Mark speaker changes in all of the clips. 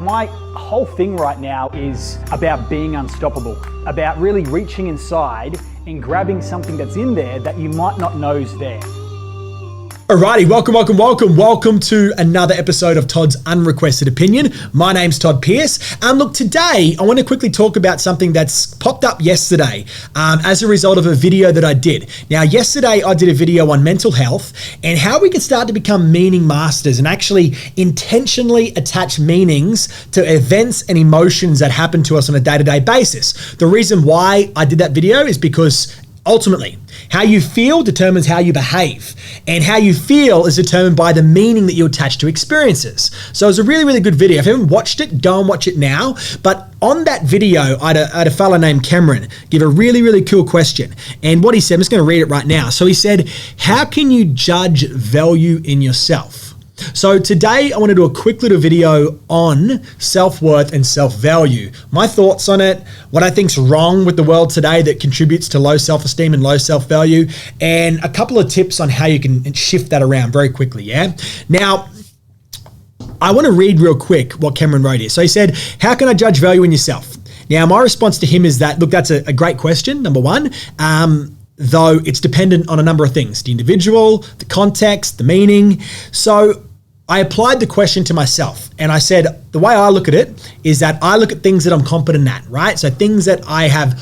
Speaker 1: my whole thing right now is about being unstoppable, about really reaching inside and grabbing something that's in there that you might not know is there.
Speaker 2: Alrighty, welcome to another episode of Todd's Unrequested Opinion. My name's Todd Pierce. Look, today I want to quickly talk about something that's popped up yesterday as a result of a video that I did. Now, yesterday I did a video on mental health and how we can start to become meaning masters and actually intentionally attach meanings to events and emotions that happen to us on a day-to-day basis. The reason why I did that video is because ultimately, how you feel determines how you behave, and how you feel is determined by the meaning that you attach to experiences. So it was a really, really good video. If you haven't watched it, go and watch it now. But on that video, I had a fella named Cameron give a really, really cool question. And what he said, I'm just going to read it right now. So he said, how can you judge value in yourself? So today I want to do a quick little video on self-worth and self-value. My thoughts on it, what I think's wrong with the world today that contributes to low self-esteem and low self-value, and a couple of tips on how you can shift that around very quickly, yeah? Now, I want to read real quick what Cameron wrote here. So he said, how can I judge value in yourself? Now, my response to him is that, look, that's a great question, number one. Though it's dependent on a number of things, the individual, the context, the meaning. So I applied the question to myself and I said, the way I look at it is that I look at things that I'm competent at, right? So things that I have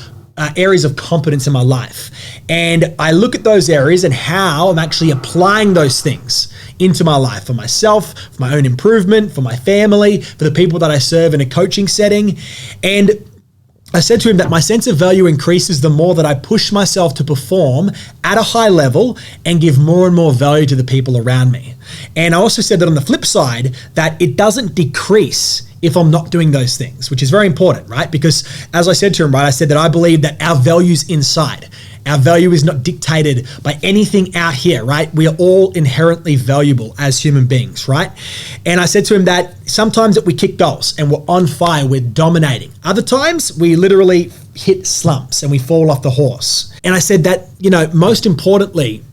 Speaker 2: areas of competence in my life. And I look at those areas and how I'm actually applying those things into my life for myself, for my own improvement, for my family, for the people that I serve in a coaching setting. And I said to him that my sense of value increases the more that I push myself to perform at a high level and give more and more value to the people around me. And I also said that on the flip side, that it doesn't decrease if I'm not doing those things, which is very important, right? Because as I said to him, right, I said that I believe that our value's inside. Our value is not dictated by anything out here, right? We are all inherently valuable as human beings, right? And I said to him that sometimes that we kick goals and we're on fire, we're dominating. Other times we literally hit slumps and we fall off the horse. And I said that, most importantly,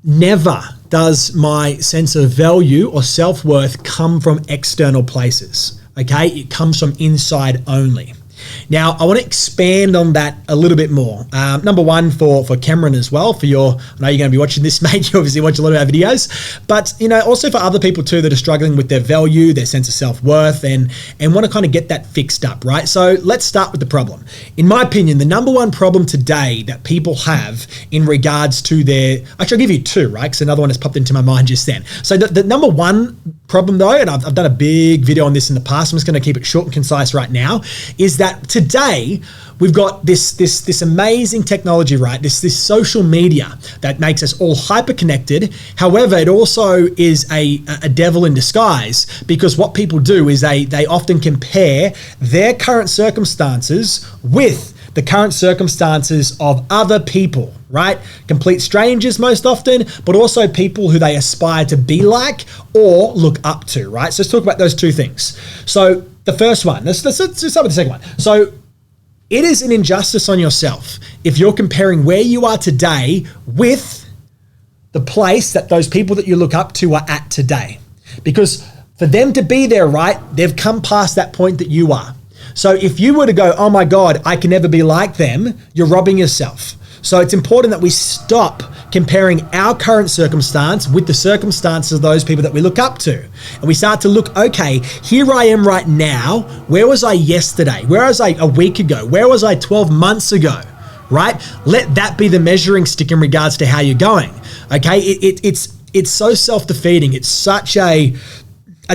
Speaker 2: never does my sense of value or self-worth come from external places, okay? It comes from inside only. Now, I want to expand on that a little bit more. Number one, for Cameron as well, I know you're going to be watching this, mate. You obviously watch a lot of our videos. But, also for other people too that are struggling with their value, their sense of self-worth, and want to kind of get that fixed up, right? So let's start with the problem. In my opinion, the number one problem today that people have in regards to actually I'll give you two, right? Because another one has popped into my mind just then. So the number one problem though, and I've done a big video on this in the past, I'm just going to keep it short and concise right now, is that today we've got this amazing technology, right? This social media that makes us all hyper connected. However, it also is a devil in disguise, because what people do is they often compare their current circumstances with the current circumstances of other people, right? Complete strangers most often, but also people who they aspire to be like or look up to, right? So let's talk about those two things. So the first one, let's start with the second one. So it is an injustice on yourself if you're comparing where you are today with the place that those people that you look up to are at today. Because for them to be there, right, they've come past that point that you are. So if you were to go, oh my God, I can never be like them, you're robbing yourself. So it's important that we stop comparing our current circumstance with the circumstances of those people that we look up to. And we start to look, okay, here I am right now. Where was I yesterday? Where was I a week ago? Where was I 12 months ago? Right? Let that be the measuring stick in regards to how you're going. Okay? It's so self-defeating. It's such a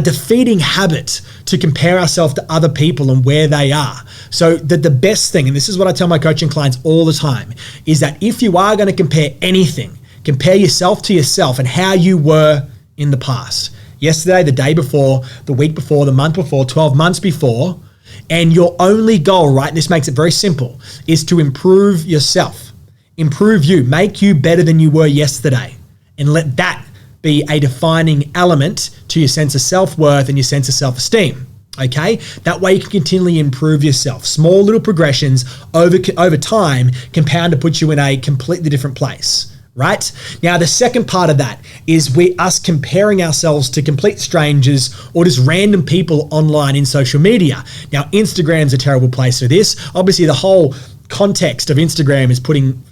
Speaker 2: defeating habit to compare ourselves to other people and where they are. So the best thing, and this is what I tell my coaching clients all the time, is that if you are going to compare anything, compare yourself to yourself and how you were in the past. Yesterday, the day before, the week before, the month before, 12 months before, and your only goal, right, this makes it very simple, is to improve yourself, improve you, make you better than you were yesterday, and let that be a defining element to your sense of self-worth and your sense of self-esteem, okay? That way you can continually improve yourself. Small little progressions over time compound to put you in a completely different place, right? Now, the second part of that is us comparing ourselves to complete strangers or just random people online in social media. Now, Instagram's a terrible place for this. Obviously, the whole context of Instagram is putting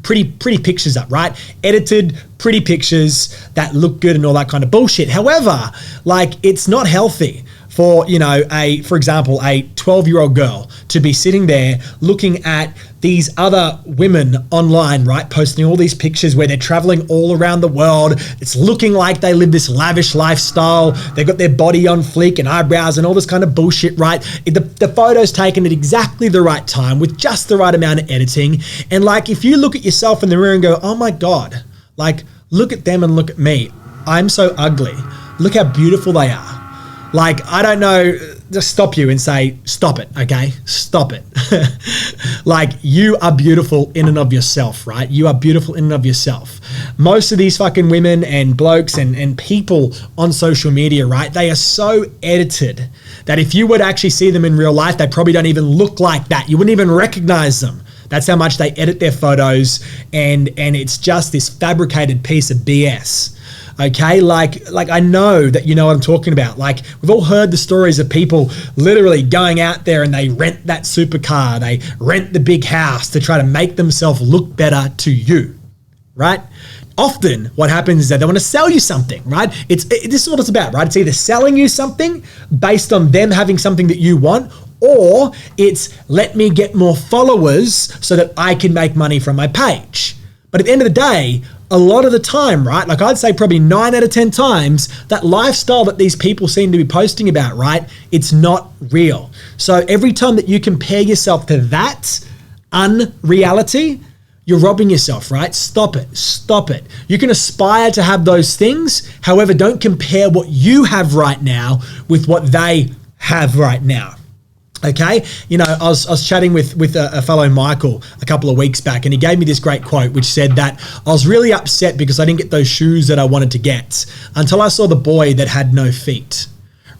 Speaker 2: pretty pictures up, right? Edited, pretty pictures that look good and all that kind of bullshit. However, like, it's not healthy for, for example, a 12-year-old girl to be sitting there looking at these other women online, right? Posting all these pictures where they're traveling all around the world. It's looking like they live this lavish lifestyle. They've got their body on fleek and eyebrows and all this kind of bullshit, right? The photo's taken at exactly the right time with just the right amount of editing. And like, if you look at yourself in the mirror and go, oh my God, like, look at them and look at me. I'm so ugly. Look how beautiful they are. Like, I don't know, just stop you and say, stop it, okay? Stop it. Like, you are beautiful in and of yourself, right? You are beautiful in and of yourself. Most of these fucking women and blokes and people on social media, right? They are so edited that if you were to actually see them in real life, they probably don't even look like that. You wouldn't even recognize them. That's how much they edit their photos, and it's just this fabricated piece of BS. Okay, like I know that you know what I'm talking about. Like, we've all heard the stories of people literally going out there and they rent that supercar, they rent the big house to try to make themselves look better to you, right? Often what happens is that they want to sell you something, right? This is what it's about, right? It's either selling you something based on them having something that you want, or it's let me get more followers so that I can make money from my page. But at the end of the day, a lot of the time, right? Like, I'd say probably 9 out of 10 times, that lifestyle that these people seem to be posting about, right? It's not real. So every time that you compare yourself to that unreality, you're robbing yourself, right? Stop it. Stop it. You can aspire to have those things. However, don't compare what you have right now with what they have right now. Okay, I was chatting with a fellow Michael a couple of weeks back, and he gave me this great quote, which said that I was really upset because I didn't get those shoes that I wanted to get until I saw the boy that had no feet.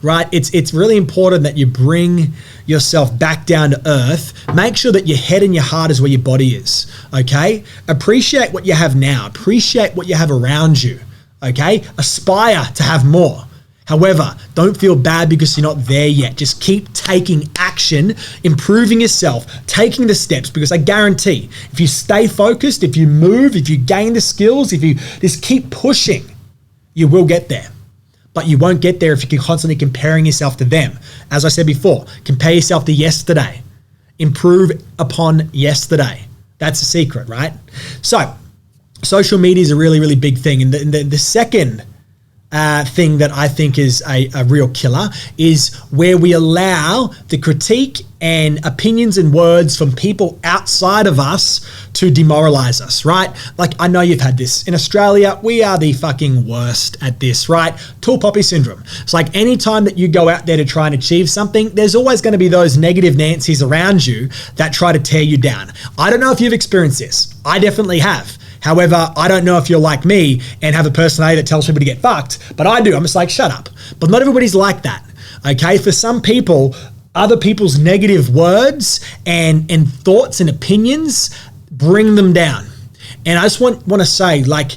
Speaker 2: Right? It's really important that you bring yourself back down to earth. Make sure that your head and your heart is where your body is. Okay? Appreciate what you have now. Appreciate what you have around you. Okay? Aspire to have more. However, don't feel bad because you're not there yet. Just keep taking action, improving yourself, taking the steps, because I guarantee if you stay focused, if you move, if you gain the skills, if you just keep pushing, you will get there. But you won't get there if you're constantly comparing yourself to them. As I said before, compare yourself to yesterday. Improve upon yesterday. That's the secret, right? So, social media is a really, really big thing. And the second thing that I think is a real killer is where we allow the critique and opinions and words from people outside of us to demoralize us, right? Like, I know you've had this. In Australia, we are the fucking worst at this, right? Tall poppy syndrome. It's like anytime that you go out there to try and achieve something, there's always going to be those negative Nancys around you that try to tear you down. I don't know if you've experienced this. I definitely have. However, I don't know if you're like me and have a personality that tells people to get fucked, but I do. I'm just like, shut up. But not everybody's like that, okay? For some people, other people's negative words and thoughts and opinions bring them down. And I just want to say, like,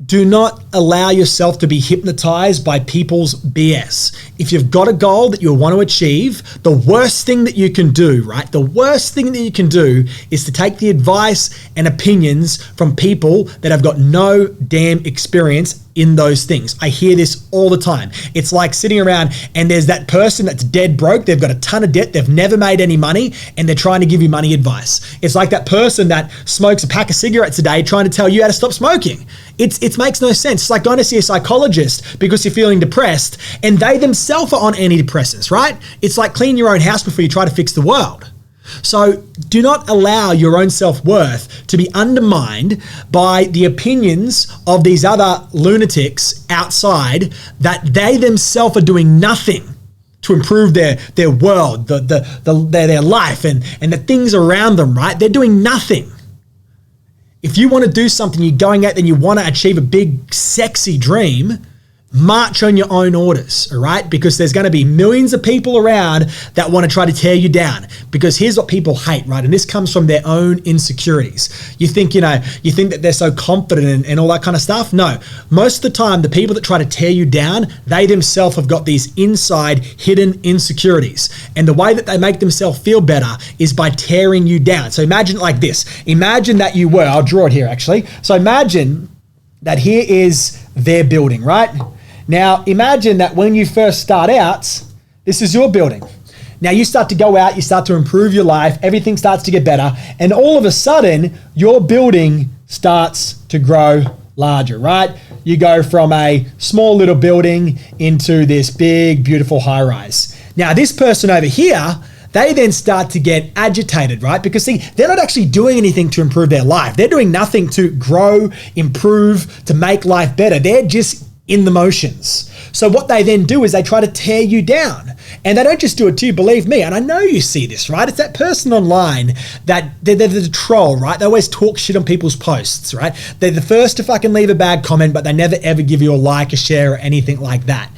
Speaker 2: do not allow yourself to be hypnotized by people's BS. If you've got a goal that you want to achieve, the worst thing that you can do, right? The worst thing that you can do is to take the advice and opinions from people that have got no damn experience in those things. I hear this all the time. It's like sitting around and there's that person that's dead broke. They've got a ton of debt. They've never made any money and they're trying to give you money advice. It's like that person that smokes a pack of cigarettes a day trying to tell you how to stop smoking. It makes no sense. It's like going to see a psychologist because you're feeling depressed and they themselves are on antidepressants, right? It's like clean your own house before you try to fix the world. So do not allow your own self-worth to be undermined by the opinions of these other lunatics outside that they themselves are doing nothing to improve their world, their life and the things around them, right? They're doing nothing. If you want to do something, you're going out and you want to achieve a big, sexy dream, march on your own orders, all right? Because there's going to be millions of people around that want to try to tear you down. Because here's what people hate, right? And this comes from their own insecurities. You think that they're so confident and all that kind of stuff. No, most of the time, the people that try to tear you down, they themselves have got these inside hidden insecurities. And the way that they make themselves feel better is by tearing you down. So imagine it like this. Imagine that you were, I'll draw it here actually. So imagine that here is their building, right? Now, imagine that when you first start out, this is your building. Now, you start to go out, you start to improve your life, everything starts to get better, and all of a sudden, your building starts to grow larger, right? You go from a small little building into this big, beautiful high rise. Now, this person over here, they then start to get agitated, right? Because see, they're not actually doing anything to improve their life. They're doing nothing to grow, improve, to make life better. They're just in the motions. So what they then do is they try to tear you down. And they don't just do it to you, believe me. And I know you see this, right? It's that person online that they're the troll, right? They always talk shit on people's posts, right? They're the first to fucking leave a bad comment, but they never ever give you a like, a share, or anything like that.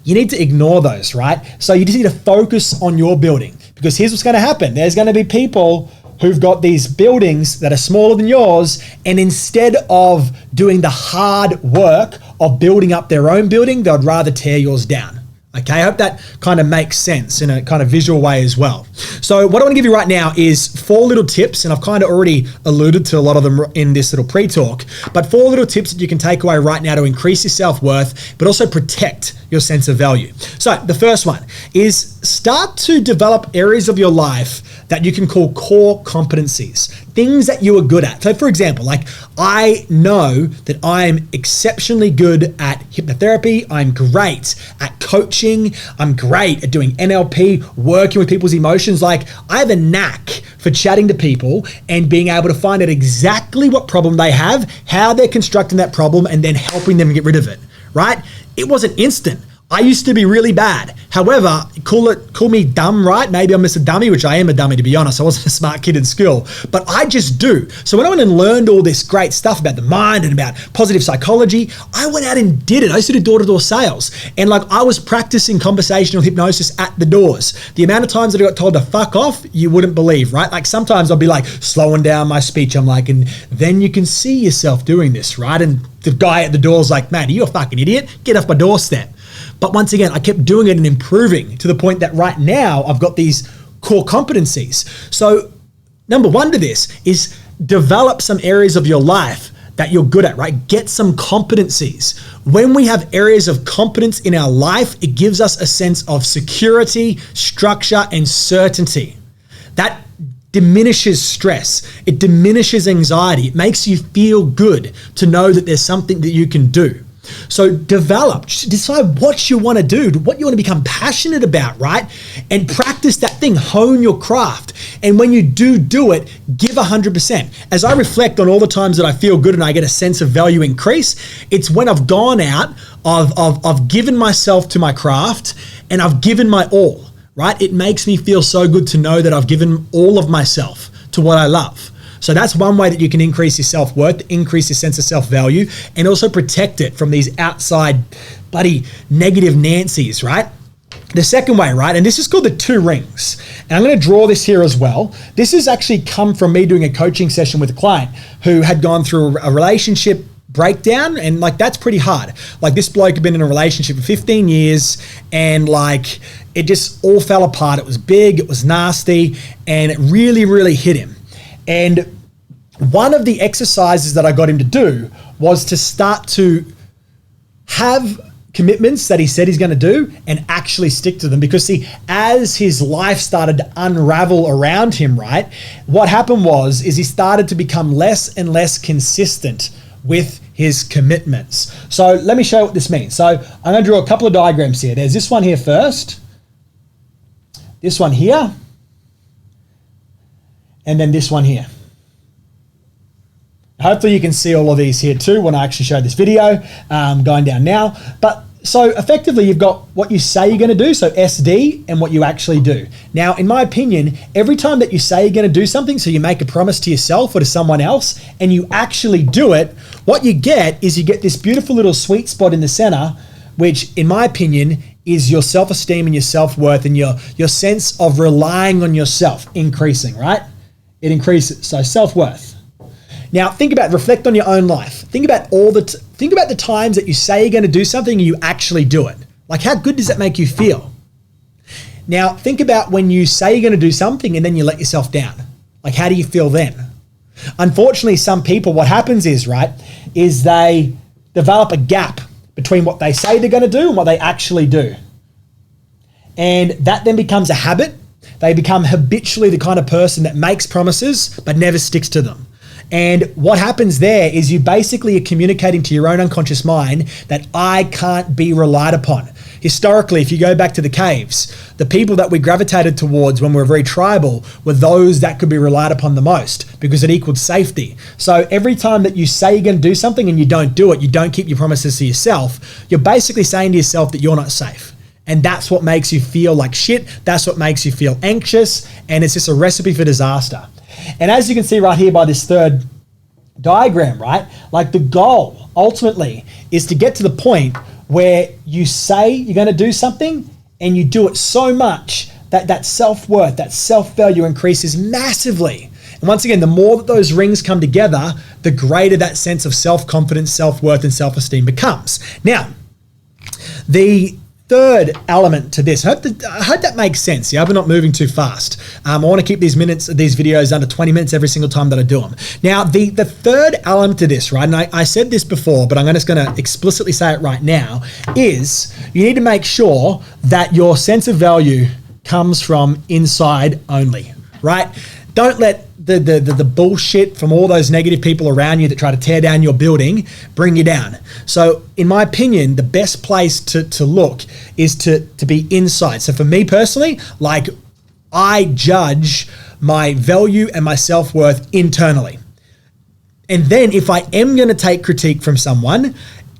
Speaker 2: You need to ignore those, right? So you just need to focus on your building, because here's what's going to happen. There's going to be people who've got these buildings that are smaller than yours, and instead of doing the hard work of building up their own building, they'd rather tear yours down. Okay, I hope that kind of makes sense in a kind of visual way as well. So what I want to give you right now is 4 little tips, and I've kind of already alluded to a lot of them in this little pre-talk, but 4 little tips that you can take away right now to increase your self-worth, but also protect your sense of value. So the first one is start to develop areas of your life that you can call core competencies, things that you are good at. So for example, like I know that I'm exceptionally good at hypnotherapy. I'm great at coaching. I'm great at doing NLP, working with people's emotions. Like I have a knack for chatting to people and being able to find out exactly what problem they have, how they're constructing that problem, and then helping them get rid of it, right? It wasn't instant. I used to be really bad. However, call me dumb, right? Maybe I'm just a dummy, which I am a dummy, to be honest. I wasn't a smart kid in school, but I just do. So when I went and learned all this great stuff about the mind and about positive psychology, I went out and did it. I used to do door-to-door sales. And like I was practicing conversational hypnosis at the doors. The amount of times that I got told to fuck off, you wouldn't believe, right? Like sometimes I'll be like slowing down my speech. I'm like, and then you can see yourself doing this, right? And the guy at the door is like, man, are you a fucking idiot? Get off my doorstep. But once again, I kept doing it and improving to the point that right now I've got these core competencies. So number 1 to this is develop some areas of your life that you're good at, right? Get some competencies. When we have areas of competence in our life, it gives us a sense of security, structure, and certainty. That diminishes stress. It diminishes anxiety. It makes you feel good to know that there's something that you can do. So decide what you want to do, what you want to become passionate about, right? And practice that thing, hone your craft. And when you do it, give 100%. As I reflect on all the times that I feel good and I get a sense of value increase, it's when I've gone out, I've given myself to my craft and I've given my all, right? It makes me feel so good to know that I've given all of myself to what I love. So that's one way that you can increase your self-worth, increase your sense of self-value, and also protect it from these outside bloody negative Nancy's, right? The second way, right, and this is called the 2 rings. And I'm going to draw this here as well. This has actually come from me doing a coaching session with a client who had gone through a relationship breakdown, and like that's pretty hard. Like this bloke had been in a relationship for 15 years and like it just all fell apart. It was big, it was nasty, and it really, really hit him. And one of the exercises that I got him to do was to start to have commitments that he said he's going to do and actually stick to them. Because see, as his life started to unravel around him, right, what happened is he started to become less and less consistent with his commitments. So let me show you what this means. So I'm going to draw a couple of diagrams here. There's this one here first, this one here, and then this one here. Hopefully you can see all of these here too when I actually show this video, going down now. But so effectively you've got what you say you're going to do, so SD, and what you actually do. Now, in my opinion, every time that you say you're going to do something, so you make a promise to yourself or to someone else, and you actually do it, what you get is you get this beautiful little sweet spot in the center which in my opinion is your self-esteem and your self-worth and your sense of relying on yourself increasing, right? It increases. So self-worth. Now reflect on your own life. Think about the times that you say you're going to do something and you actually do it. Like, how good does that make you feel? Now think about when you say you're going to do something and then you let yourself down. Like, how do you feel then? Unfortunately, some people, what happens is, right, is they develop a gap between what they say they're going to do and what they actually do. And that then becomes a habit. They become habitually the kind of person that makes promises but never sticks to them. And what happens there is you basically are communicating to your own unconscious mind that I can't be relied upon. Historically, if you go back to the caves, the people that we gravitated towards when we were very tribal were those that could be relied upon the most because it equaled safety. So every time that you say you're going to do something and you don't do it, you don't keep your promises to yourself, you're basically saying to yourself that you're not safe. And that's what makes you feel like shit. That's what makes you feel anxious. And it's just a recipe for disaster. And as you can see right here by this third diagram, right? Like, the goal ultimately is to get to the point where you say you're going to do something and you do it so much that that self-worth, that self-value increases massively. And once again, the more that those rings come together, the greater that sense of self-confidence, self-worth, and self-esteem becomes. Now, the third element to this, I hope that makes sense. Yeah, we're not moving too fast. I want to keep these videos under 20 minutes every single time that I do them. Now, the third element to this, right, and I said this before, but I'm just going to explicitly say it right now, is you need to make sure that your sense of value comes from inside only, right? Don't let the bullshit from all those negative people around you that try to tear down your building bring you down. So in my opinion, the best place to look is to be inside. So for me personally, like, I judge my value and my self-worth internally. And then if I am going to take critique from someone,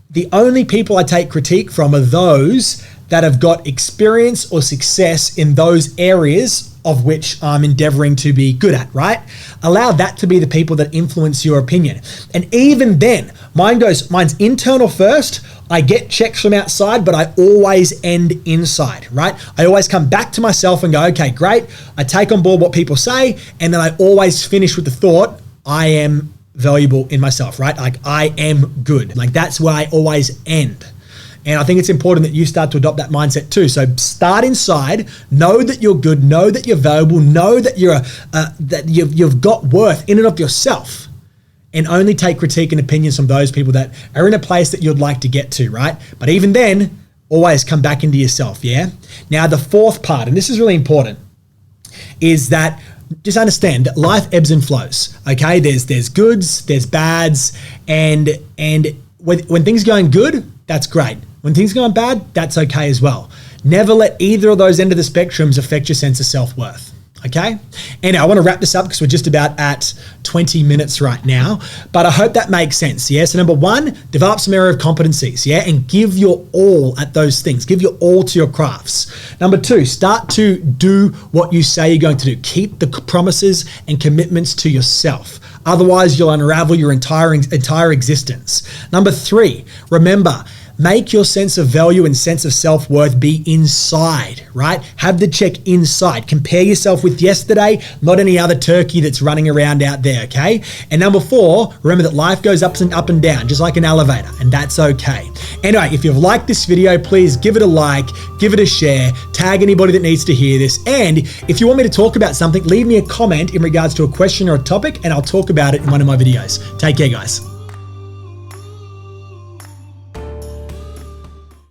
Speaker 2: the only people I take critique from are those that have got experience or success in those areas of which I'm endeavoring to be good at, right? Allow that to be the people that influence your opinion. And even then, mine's internal first. I get checks from outside, but I always end inside, right? I always come back to myself and go, okay, great. I take on board what people say, and then I always finish with the thought, I am valuable in myself, right? Like, I am good. Like, that's where I always end. And I think it's important that you start to adopt that mindset too. So start inside, know that you're good, know that you're valuable, know that you've got worth in and of yourself, and only take critique and opinions from those people that are in a place that you'd like to get to, right? But even then, always come back into yourself, yeah? Now, the fourth part, and this is really important, is that just understand that life ebbs and flows, okay? There's goods, there's bads, and when things are going good, that's great. When things are going bad, that's okay as well. Never let either of those end of the spectrums affect your sense of self-worth, okay? And I want to wrap this up because we're just about at 20 minutes right now, but I hope that makes sense, yeah? So number one, develop some area of competencies, yeah? And give your all at those things. Give your all to your crafts. Number two, start to do what you say you're going to do. Keep the promises and commitments to yourself. Otherwise, you'll unravel your entire existence. Number three, remember, make your sense of value and sense of self-worth be inside, right? Have the check inside. Compare yourself with yesterday, not any other turkey that's running around out there, okay? And number four, remember that life goes up and down, just like an elevator, and that's okay. Anyway, if you've liked this video, please give it a like, give it a share, tag anybody that needs to hear this. And if you want me to talk about something, leave me a comment in regards to a question or a topic, and I'll talk about it in one of my videos. Take care, guys.